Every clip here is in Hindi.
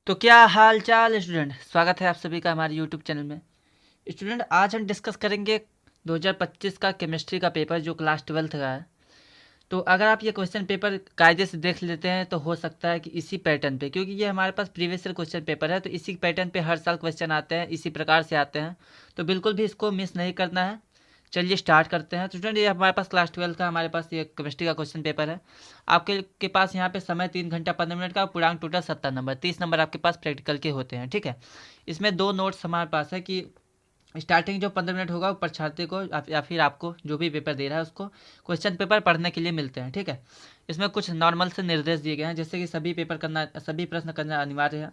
तो क्या हाल चाल स्टूडेंट, स्वागत है आप सभी का हमारे यूट्यूब चैनल में। स्टूडेंट, आज हम डिस्कस करेंगे 2025 का केमिस्ट्री का पेपर जो क्लास 12th का है। तो अगर आप ये क्वेश्चन पेपर कायदे से देख लेते हैं तो हो सकता है कि इसी पैटर्न पे, क्योंकि ये हमारे पास प्रीवियस ईयर क्वेश्चन पेपर है, तो इसी पैटर्न पे हर साल क्वेश्चन आते हैं, इसी प्रकार से आते हैं। तो बिल्कुल भी इसको मिस नहीं करना है। चलिए स्टार्ट करते हैं। तो स्टूडेंट, ये हमारे पास क्लास 12 का हमारे पास ये केमिस्ट्री का क्वेश्चन पेपर है। आपके पास यहाँ पे समय 3 घंटा 15 मिनट का, पूर्णांक टोटल 70 नंबर, 30 नंबर आपके पास प्रैक्टिकल के होते हैं। ठीक है, इसमें दो नोट्स हमारे पास है कि स्टार्टिंग जो 15 मिनट होगा वो परीक्षार्थी को या फिर आपको जो भी पेपर दे रहा है उसको क्वेश्चन पेपर पढ़ने के लिए मिलते हैं। ठीक है, इसमें कुछ नॉर्मल से निर्देश दिए गए हैं, जैसे कि सभी प्रश्न करना अनिवार्य है।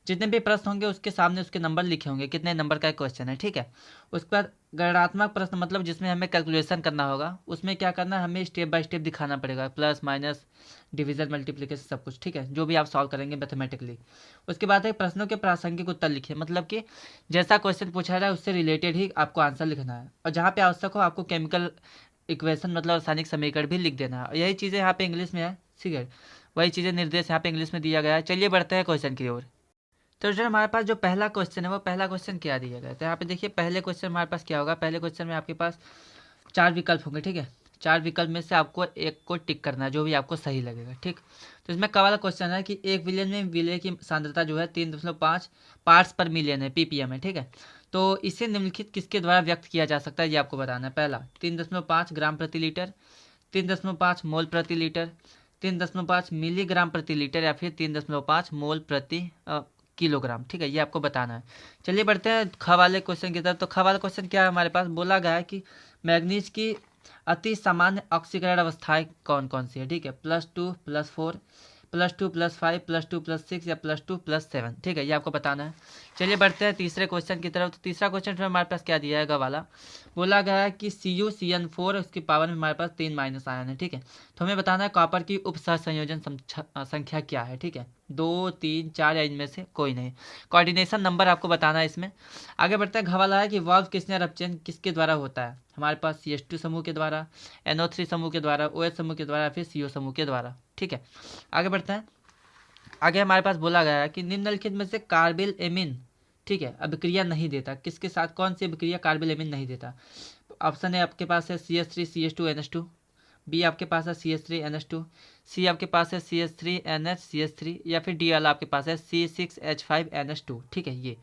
जितने भी प्रश्न होंगे उसके सामने उसके नंबर लिखे होंगे, कितने नंबर का क्वेश्चन है। ठीक है, उसके बाद गणनात्मक प्रश्न, मतलब जिसमें हमें कैलकुलेशन करना होगा, उसमें क्या करना है, हमें स्टेप बाय स्टेप दिखाना पड़ेगा, प्लस माइनस डिवीजन मल्टीप्लिकेशन सब कुछ। ठीक है, जो भी आप सॉल्व करेंगे मैथमेटिकली। उसके बाद है प्रश्नों के प्रासंगिक उत्तर लिखिए, मतलब कि जैसा क्वेश्चन पूछा रहा है उससे रिलेटेड ही आपको आंसर लिखना है, और जहाँ पे आवश्यक हो आपको केमिकल इक्वेशन मतलब रासायनिक समीकरण भी लिख देना है। यही चीज़ें यहाँ पे इंग्लिश में है। ठीक है, वही चीज़ें निर्देश यहाँ पे इंग्लिश में दिया गया है। चलिए बढ़ते हैं क्वेश्चन की ओर। तो जो हमारे पास जो पहला क्वेश्चन है वो पहला क्वेश्चन क्या दिया गया है, तो यहाँ पे देखिए पहले क्वेश्चन हमारे पास क्या होगा। पहले क्वेश्चन में आपके पास चार विकल्प होंगे। ठीक है, चार विकल्प में से आपको एक को टिक करना है, जो भी आपको सही लगेगा। ठीक, तो इसमें का वाला क्वेश्चन है कि एक विलियन में विलय की सांद्रता जो है 3.5 पार्ट्स पर मिलियन है, पीपीएम है। ठीक है, तो इसे निम्नलिखित किसके द्वारा व्यक्त किया जा सकता है, ये आपको बताना है। पहला 3.5 ग्राम प्रति लीटर, 3.5 मोल प्रति लीटर, 3.5 मिलीग्राम प्रति लीटर, या फिर 3.5 मोल प्रति किलोग्राम। ठीक है, ये आपको बताना है। चलिए बढ़ते हैं ख वाले क्वेश्चन की तरफ। तो ख वाला क्वेश्चन क्या है, हमारे पास बोला गया है कि मैग्नीज की अति सामान्य ऑक्सीकरण अवस्थाएं कौन कौन सी है। ठीक है, +2 +4 +2 +5 +2 +6 या +2 +7। ठीक है, ये आपको बताना है। चलिए बढ़ते हैं तीसरे क्वेश्चन की तरफ। तो तीसरा क्वेश्चन में हमारे पास क्या दिया है, ग वाला बोला गया है कि CuCN4 उसकी पावर में हमारे पास 3 माइनस आयन है। ठीक है, तो हमें बताना है कॉपर की उप सहसंयोजन संख्या क्या है। ठीक है, 2 3 4 या इनमें से कोई नहीं। कोऑर्डिनेशन नंबर आपको बताना है इसमें। आगे बढ़ते हैं, घ वाला है कि वाल्व किसने अपचयन किसके द्वारा होता है, हमारे पास CH2 समूह के द्वारा, NO3 समूह के द्वारा, OH समूह के द्वारा, फिर CO समूह के द्वारा। ठीक है, आगे बढ़ते हैं। आगे हमारे पास बोला गया है कि निम्नलिखित में से कार्बिल एमिन, ठीक है, अभिक्रिया नहीं देता, किसके साथ कौन सी अभिक्रिया कार्बिल एमिन नहीं देता। ऑप्शन है आपके पास है CH3CH2NH2, बी आपके पास है CH3NH2, सी आपके पास है CH3NHCH3, या फिर डी वाला आपके पास है C6H5NH2। ठीक है, ये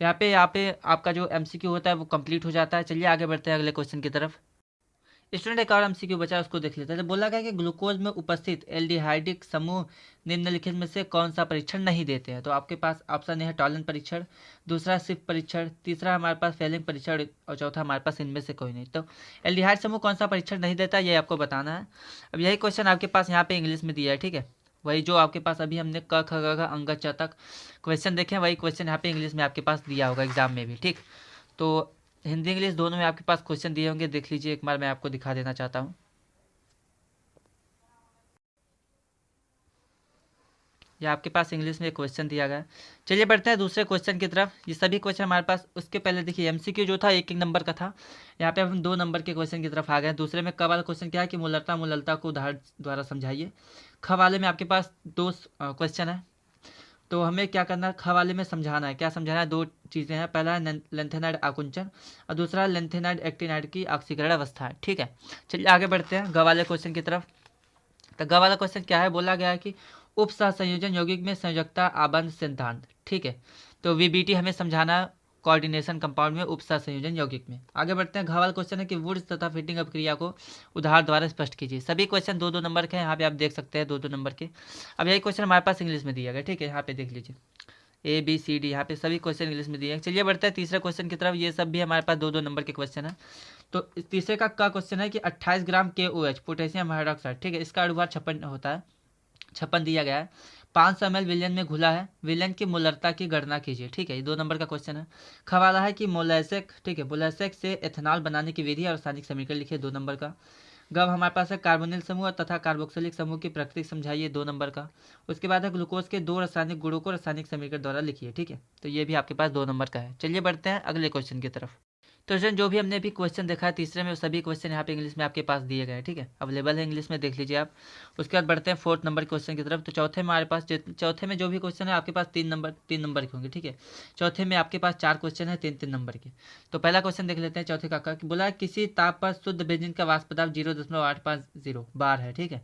यहाँ पे आपका जो MCQ होता है वो कंप्लीट हो जाता है। चलिए आगे बढ़ते हैं अगले क्वेश्चन की तरफ। स्टूडेंट, एक और MCQ बचा है, उसको देख लेते हैं। तो बोला गया कि ग्लूकोज में उपस्थित एल्डिहाइडिक समूह निम्नलिखित में से कौन सा परीक्षण नहीं देते हैं। तो आपके पास ऑप्शन है टॉलन परीक्षण, दूसरा सिप परीक्षण, तीसरा हमारे पास फेलिंग परीक्षण, और चौथा हमारे पास इनमें से कोई नहीं। तो एल्डिहाइड समूह कौन सा परीक्षण नहीं देता, ये आपको बताना है। अब यही क्वेश्चन आपके पास यहाँ पे इंग्लिश में दिया है। ठीक है, वही जो आपके पास अभी हमने क ख ग घ अंक च तक क्वेश्चन देखे, वही क्वेश्चन यहाँ पे इंग्लिश में आपके पास दिया होगा एग्जाम में भी। ठीक, तो हिंदी इंग्लिश दोनों में आपके पास क्वेश्चन दिए होंगे, देख लीजिए एक बार, मैं आपको दिखा देना चाहता हूँ। ये आपके पास इंग्लिश में क्वेश्चन दिया गया है। चलिए बढ़ते हैं दूसरे क्वेश्चन की तरफ। ये सभी क्वेश्चन हमारे पास, उसके पहले देखिए MCQ जो था एक एक नंबर का था, यहाँ पे हम 2 नंबर के क्वेश्चन की तरफ आ गए। दूसरे में क वाला क्वेश्चन क्या है कि मूललता को उदाहरण द्वारा समझाइए। ख वाले में आपके पास 2 क्वेश्चन है, तो हमें क्या करना है, ख वाले में समझाना है। क्या समझाना है, 2 चीज़ें हैं। पहला है लेंथेनाइड आकुंचन, और दूसरा है लेंथेनाइड एक्टिनाइड की ऑक्सीकरण अवस्था है। ठीक है, चलिए आगे बढ़ते हैं ग वाले क्वेश्चन की तरफ। तो ग वाला क्वेश्चन क्या है, बोला गया है कि उप सहसंयोजन यौगिक में संयोजकता आबंध सिद्धांत। ठीक है, तो VBT हमें समझाना है कोऑर्डिनेशन कंपाउंड में उप सहसंयोजन यौगिक में। आगे बढ़ते हैं, घ वाला क्वेश्चन है कि वुड्स तथा फिटिंग अभिक्रिया को उदाहरण द्वारा स्पष्ट कीजिए। सभी क्वेश्चन 2-2 नंबर के हैं, यहाँ पे आप देख सकते हैं 2-2 नंबर के। अब यही क्वेश्चन हमारे पास इंग्लिश में दिया गया। ठीक है, यहाँ पे देख लीजिए ABCD, यहाँ पे सभी क्वेश्चन इंग्लिश में दिए हैं। चलिए बढ़ते हैं तीसरे क्वेश्चन की तरफ। ये सब भी हमारे पास 2-2 नंबर के क्वेश्चन है। तो इस तीसरे का क्वेश्चन है कि 28 ग्राम KOH पोटेशियम हाइड्रोक्साइड, ठीक है, इसका अणुभार 56 होता है, 56 दिया गया है। 500 ml विलयन में घुला है, विलयन की मोलरता की गणना कीजिए। ठीक है, ये 2 नंबर का क्वेश्चन है। खवाला है कि मोलैसेक, ठीक है, मोलैसेक से एथेनॉल बनाने की विधि और रासायनिक समीकरण लिखिए, 2 नंबर का। गब हमारे पास है कार्बोनिल समूह तथा कार्बोक्सिलिक समूह की प्रकृति समझाइए, 2 नंबर का। उसके बाद है ग्लूकोज के 2 रासायनिक गुणों को रासायनिक समीकरण द्वारा लिखिए। ठीक है, तो ये भी आपके पास 2 नंबर का है। चलिए बढ़ते हैं अगले क्वेश्चन की तरफ। तो स्टूडेंट जो भी हमने अभी क्वेश्चन देखा है तीसरे में, वो सभी क्वेश्चन यहाँ पे इंग्लिश में आपके पास दिए गए हैं, ठीक है, अवेलेबल है इंग्लिश में, देख लीजिए आप। उसके बाद बढ़ते हैं फोर्थ नंबर क्वेश्चन की तरफ। तो चौथे में हमारे पास चौथे में जो भी क्वेश्चन है आपके पास तीन नंबर के होंगे, ठीक है। चौथे में आपके पास 4 क्वेश्चन है 3-3 नंबर के। तो पहला क्वेश्चन देख लेते हैं चौथे का बोला किसी ताप पर शुद्ध बेंजीन का वाष्प पदार्थ 0.850 बार है, ठीक है।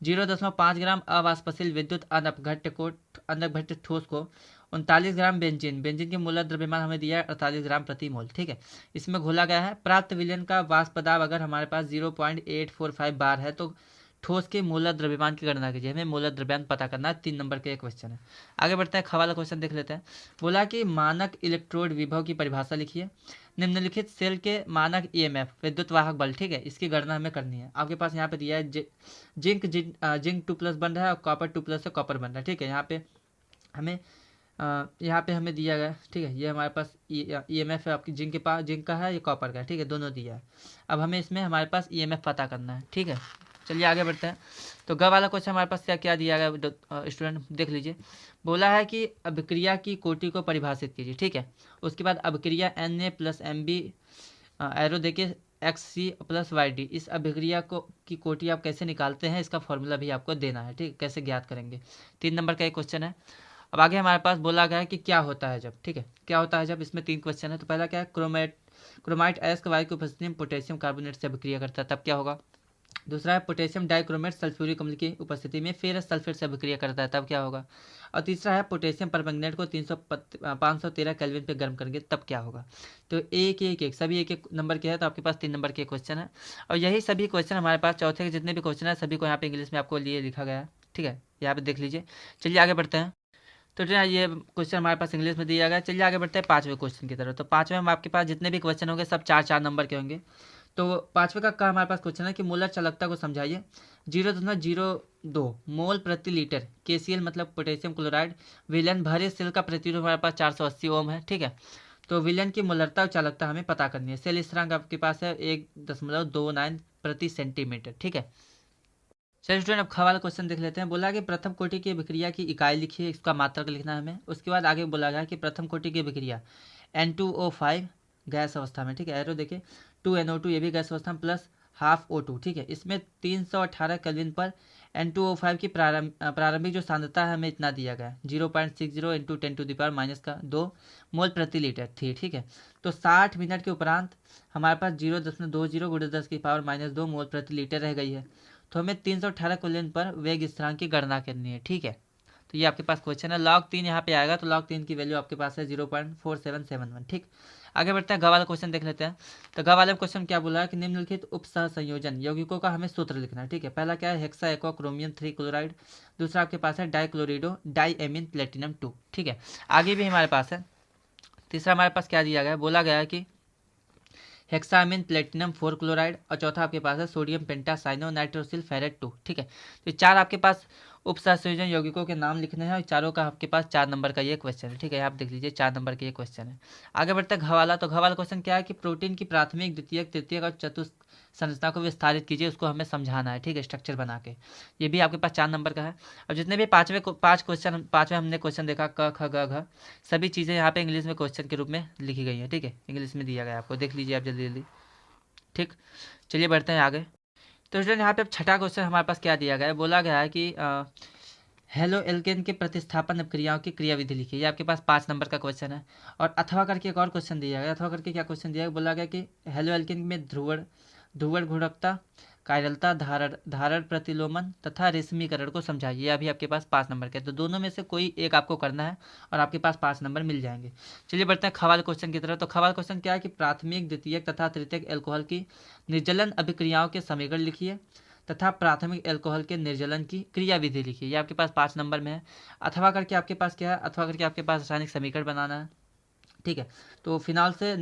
0.5 ग्राम अवाष्पशील विद्युत अनअपघट्य ठोस को 39 ग्राम बेंजीन की मूलक द्रव्यमान हमें दिया है 48 ग्राम प्रति मोल, ठीक है। इसमें घोला गया है। प्राप्त विलयन का वाष्प दाब अगर हमारे पास 0.845 बार है तो ठोस के मूलक द्रव्यमान की गणना कीजिए। हमें मूलक द्रव्यमान पता करना है, 3 नंबर के एक क्वेश्चन है। आगे बढ़ते हैं, खवाला क्वेश्चन देख लेते हैं। बोला कि मानक इलेक्ट्रोड विभव की परिभाषा लिखिए। निम्नलिखित सेल के मानक ईएमएफ विद्युत वाहक बल, ठीक है, इसकी गणना हमें करनी है। आपके पास यहाँ पे दिया है जिंक 2+ बन रहा है और कॉपर 2+ से कॉपर बन रहा है, ठीक है। यहाँ पे हमें दिया गया, ठीक है, ये हमारे पास ईएमएफ है आपकी, जिंक का है, ये कॉपर का है, ठीक है, दोनों दिया है। अब हमें इसमें हमारे पास ईएमएफ पता करना है, ठीक है। चलिए आगे बढ़ते हैं। तो ग वाला क्वेश्चन हमारे पास क्या क्या दिया गया स्टूडेंट देख लीजिए। बोला है कि अभिक्रिया की कोटि को परिभाषित कीजिए, ठीक है। उसके बाद अभिक्रिया Na+Mb एरो देखिए XC+YD, इस अभिक्रिया की कोटि आप कैसे निकालते हैं, इसका फॉर्मूला भी आपको देना है, ठीक, कैसे ज्ञात करेंगे। 3 नंबर का एक क्वेश्चन है। अब आगे हमारे पास बोला गया है कि क्या होता है जब, ठीक है, क्या होता है जब। इसमें 3 क्वेश्चन है। तो पहला क्या है, क्रोमाइट अयस्क वायु की उपस्थिति में पोटेशियम कार्बोनेट से अभिक्रिया करता है, तब क्या होगा। दूसरा है पोटेशियम डाइक्रोमेट सल्फ्यूरिक अम्ल की उपस्थिति में फेरस सल्फेट से अभिक्रिया करता है, तब क्या होगा। और तीसरा है पोटेशियम परमैंगनेट को 513 केल्विन पे गर्म करेंगे, तब क्या होगा। तो एक सभी एक नंबर के है, तो आपके पास 3 नंबर के क्वेश्चन है। और यही सभी क्वेश्चन हमारे पास चौथे के जितने भी क्वेश्चन है सभी को यहाँ पे इंग्लिश में आपको लिए लिखा गया है, ठीक है, यहाँ पे देख लीजिए। चलिए आगे बढ़ते हैं। तो ये क्वेश्चन हमारे पास इंग्लिश में दिया गया। चलिए आगे बढ़ते हैं 5वें क्वेश्चन की तरफ। तो 5वें में आपके पास जितने भी क्वेश्चन होंगे सब 4-4 नंबर के होंगे। तो 5वें का हमारे पास क्वेश्चन है कि मोलर चालकता को समझाइए। 0.02 मोल प्रति लीटर KCl मतलब पोटेशियम क्लोराइड विलयन भरे सेल का प्रतिरोध हमारे पास 480 ओम है, ठीक है। तो विलयन की मोलरता और चालकता हमें पता करनी है। सेल स्थिरांक आपके पास है 1.29 प्रति सेंटीमीटर, ठीक है। चलिए स्टूडेंट अब खवाला क्वेश्चन देख लेते हैं। बोला कि प्रथम कोटि की अभिक्रिया की इकाई लिखिए, इसका मात्रक लिखना है हमें। उसके बाद आगे बोला गया कि प्रथम कोटि की अभिक्रिया N2O5 गैस अवस्था में, ठीक है, एरो देखिए 2NO2 ये भी गैस अवस्था में प्लस हाफ O2, ठीक है। इसमें 318 केल्विन पर N2O5 की प्रारंभिक जो सांद्रता है हमें इतना दिया गया है 0.60 इंटू 10⁻² मोल प्रति लीटर थी, ठीक है। तो 60 मिनट के उपरांत हमारे पास 0.20 × 10⁻² मोल प्रति लीटर रह गई है। तो हमें 318 केल्विन पर वेग स्थिरांक की गणना करनी है, ठीक है। तो ये आपके पास क्वेश्चन है। log 3 यहाँ पे आएगा, तो log 3 की वैल्यू आपके पास है 0.4771, ठीक। आगे बढ़ते हैं, ग वाला क्वेश्चन देख लेते हैं। तो ग वाले क्वेश्चन क्या बोला है कि निम्नलिखित उपसह संयोजन यौगिकों का हमें सूत्र लिखना है, ठीक है। पहला क्या है, हेक्सा एक्वा क्रोमियम 3 क्लोराइड। दूसरा आपके पास है डाइक्लोरिडो डाइएमीन प्लेटिनम 2, ठीक है। आगे भी हमारे पास है। तीसरा हमारे पास क्या दिया गया है, बोला गया है कि हेक्सामिन प्लेटिनम 4 क्लोराइड। और चौथा आपके पास है सोडियम पेंटासाइनो नाइट्रोसिल फेरेट 2, ठीक है। तो 4 आपके पास उपसंयोजन यौगिकों के नाम लिखने हैं और चारों का आपके पास 4 नंबर का ये क्वेश्चन है, ठीक है। आप देख लीजिए 4 नंबर के ये क्वेश्चन है। आगे बढ़ते हैं घवाला। तो घवाला क्वेश्चन क्या है कि प्रोटीन की प्राथमिक द्वितीयक तृतीयक और चतुर्थ संरचना को विस्तारित कीजिए, उसको हमें समझाना है, ठीक है, स्ट्रक्चर बना के। ये भी आपके पास 4 नंबर का है। अब जितने भी पाँचवें हमने क्वेश्चन देखा क ख ग घ, सभी चीज़ें यहाँ पे इंग्लिश में क्वेश्चन के रूप में लिखी गई हैं, ठीक है, इंग्लिश में दिया गया है आपको, देख लीजिए आप जल्दी जल्दी, ठीक। चलिए बढ़ते हैं आगे। तो स्टूडेंट यहाँ पे छठा क्वेश्चन हमारे पास क्या दिया गया है, बोला गया है कि हेलो एल्केन के प्रतिस्थापन अपक्रियाओं की क्रियाविधि लिखिए। ये आपके पास 5 नंबर का क्वेश्चन है। और अथवा करके एक और क्वेश्चन दिया गया। अथवा करके क्या क्वेश्चन दिया गया, बोला गया कि हेलो एल्केन में ध्रुवण घूर्णकता कायरलता धारण प्रतिलोमन तथा रेशमीकरण को समझाइए। अभी आपके पास 5 नंबर के, तो दोनों में से कोई एक आपको करना है और आपके पास 5 नंबर मिल जाएंगे। चलिए बढ़ते हैं खवाल क्वेश्चन की तरफ। तो खवाल क्वेश्चन क्या है कि प्राथमिक द्वितीयक तथा तृतीयक एल्कोहल की निर्जलन अभिक्रियाओं के समीकरण लिखिए तथा प्राथमिक एल्कोहल के निर्जलन की क्रियाविधि लिखिए। ये आपके पास 5 नंबर में है। अथवा करके आपके पास क्या है, अथवा करके आपके पास रासायनिक समीकरण बनाना है, ठीक है। तो फिनाल से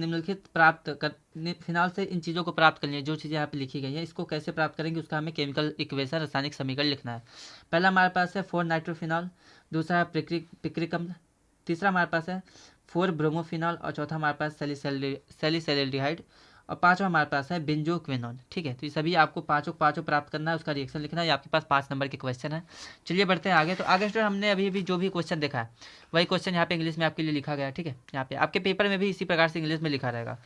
इन चीज़ों को प्राप्त करनी है, जो चीज़ें यहाँ पे लिखी गई हैं। इसको कैसे प्राप्त करेंगे, उसका हमें केमिकल इक्वेशन रासायनिक समीकरण लिखना है। पहला हमारे पास है 4 नाइट्रोफिनॉल, दूसरा है पिक्रिक अम्ल, तीसरा हमारे पास है 4 ब्रोमोफिनॉल और चौथा हमारे पास सैलिसैल्डिहाइड और 5वां हमारे पास है बेंजोक्विनोन, ठीक है। तो ये सभी आपको पाँचों प्राप्त करना है, उसका रिएक्शन लिखना है। ये आपके पास 5 नंबर के क्वेश्चन है। चलिए बढ़ते हैं आगे। तो आगे स्टूडेंट हमने अभी जो भी क्वेश्चन देखा है वही क्वेश्चन यहाँ पे इंग्लिश में आपके लिए लिखा गया है, ठीक है। यहाँ पे आपके पेपर में भी इसी प्रकार से इंग्लिश में लिखा रहेगा।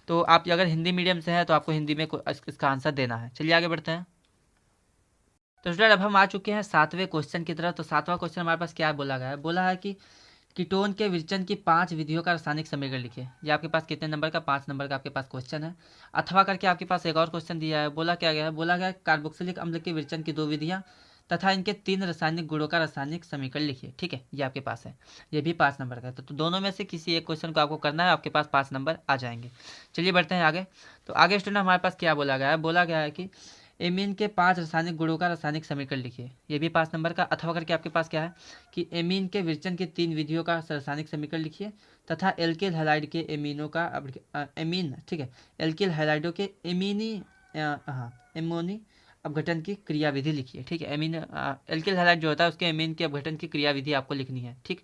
तो आप अगर हिंदी मीडियम से हैं तो आपको हिंदी में इसका आंसर देना है। चलिए आगे बढ़ते हैं। तो स्टूडेंट अब हम आ चुके हैं 7वें क्वेश्चन की तरफ। तो 7वां क्वेश्चन हमारे पास क्या बोला गया है, बोला है कि कीटोन के विरचन की 5 विधियों का रासायनिक समीकरण लिखिए। ये आपके पास कितने नंबर का, 5 नंबर का आपके पास क्वेश्चन है। अथवा करके आपके पास एक और क्वेश्चन दिया है। बोला क्या गया है, बोला गया कार्बोक्सिलिक अम्ल के विरचन की 2 विधियां तथा इनके 3 रासायनिक गुणों का रासायनिक समीकरण लिखिए। ठीक है, ये आपके पास है, ये भी 5 नंबर का है। तो दोनों में से किसी एक क्वेश्चन को आपको करना है, आपके पास 5 नंबर आ जाएंगे। चलिए बढ़ते हैं आगे। तो आगे स्टूडेंट हमारे पास क्या बोला गया है, बोला गया है कि एमीन के 5 रासायनिक गुणों का रासायनिक समीकरण लिखिए। ये भी 5 नंबर का। अथवा करके आपके पास क्या है कि एमीन के विरचन की 3 विधियों का रासायनिक समीकरण लिखिए तथा एल्किल हैलाइड के एमीनों का एमीन, ठीक है, एल्किल हैलाइडों के एमोनी अपघटन की क्रियाविधि लिखिए। ठीक है, एमीन एल्किल हैलाइड जो होता है उसके एमीन के अपघटन की क्रियाविधि आपको लिखनी है। ठीक,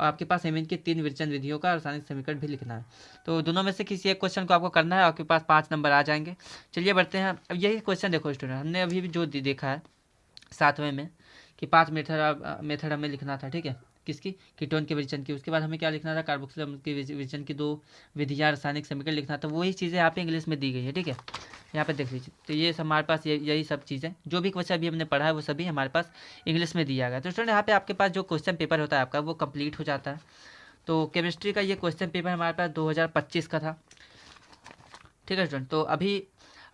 और आपके पास एमीन की 3 विरचन विधियों का रासायनिक समीकरण भी लिखना है। तो दोनों में से किसी एक क्वेश्चन को आपको करना है, आपके पास 5 नंबर आ जाएंगे। चलिए बढ़ते हैं। अब यही क्वेश्चन देखो स्टूडेंट, हमने अभी भी जो देखा है 7वें में कि 5 मेथड हमें लिखना था। ठीक है, किसकी, कीटोन के विरचन की। उसके बाद हमें क्या लिखना था, कार्बोक्सिलिक अम्ल के विरचन की 2 विधियां रासायनिक समीकरण लिखना था। वही चीज़ें यहाँ पे इंग्लिश में दी गई है। ठीक है, यहाँ पे देख लीजिए। तो ये सब हमारे पास यही सब चीज़ें, जो भी क्वेश्चन अभी हमने पढ़ा है वो सभी हमारे पास इंग्लिश में दिया गया। तो स्टूडेंट यहाँ पे आपके पास जो क्वेश्चन पेपर होता है आपका वो कंप्लीट हो जाता है। तो केमिस्ट्री का ये क्वेश्चन पेपर हमारे पास 2025 का था। ठीक है स्टूडेंट, तो अभी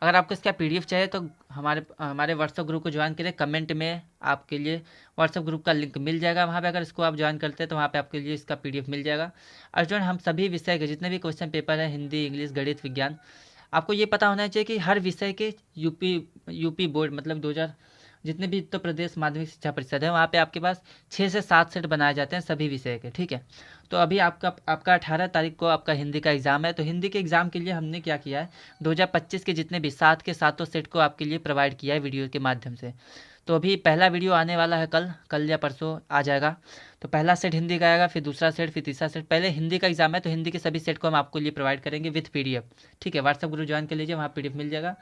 अगर आपको इसका पीडीएफ चाहिए तो हमारे व्हाट्सअप ग्रुप को ज्वाइन करें। कमेंट में आपके लिए व्हाट्सअप ग्रुप का लिंक मिल जाएगा, वहाँ पे अगर इसको आप ज्वाइन करते हैं तो वहाँ पे आपके लिए इसका पीडीएफ मिल जाएगा। और स्टूडेंट हम सभी विषय के जितने भी क्वेश्चन पेपर हैं, हिंदी, इंग्लिश, गणित, विज्ञान, आपको ये पता होना चाहिए कि हर विषय के यूपी बोर्ड मतलब 2000 जितने भी उत्तर प्रदेश माध्यमिक शिक्षा परिषद है वहाँ पे आपके पास 6 से 7 सेट बनाए जाते हैं सभी विषय के। ठीक है, तो अभी आपका 18 तारीख को आपका हिंदी का एग्ज़ाम है। तो हिंदी के एग्ज़ाम के लिए हमने क्या किया है, 2025 के जितने भी 7 के 7 सेट को आपके लिए प्रोवाइड किया है वीडियो के माध्यम से। तो अभी पहला वीडियो आने वाला है, कल या परसों आ जाएगा। तो पहला सेट हिंदी का आएगा, फिर दूसरा सेट, फिर तीसरा सेट। पहले हिंदी का एग्जाम है तो हिंदी के सभी सेट को हम आपको लिए प्रोवाइड करेंगे विथ पीडीएफ। ठीक है, व्हाट्सअप ग्रुप ज्वाइन कर लीजिए, वहाँ पीडीएफ मिल जाएगा।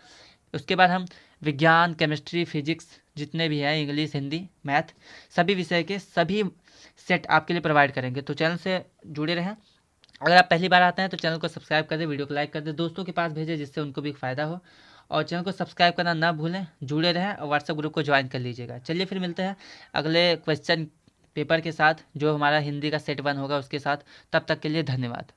उसके बाद हम विज्ञान, केमिस्ट्री, फिजिक्स जितने भी हैं, इंग्लिश, हिंदी, मैथ, सभी विषय के सभी सेट आपके लिए प्रोवाइड करेंगे। तो चैनल से जुड़े रहें। अगर आप पहली बार आते हैं तो चैनल को सब्सक्राइब कर दें, वीडियो को लाइक कर दें, दोस्तों के पास भेजें जिससे उनको भी फ़ायदा हो। और चैनल को सब्सक्राइब करना ना भूलें, जुड़े रहें और व्हाट्सएप ग्रुप को ज्वाइन कर लीजिएगा। चलिए फिर मिलते हैं अगले क्वेश्चन पेपर के साथ, जो हमारा हिंदी का सेट 1 होगा उसके साथ। तब तक के लिए धन्यवाद।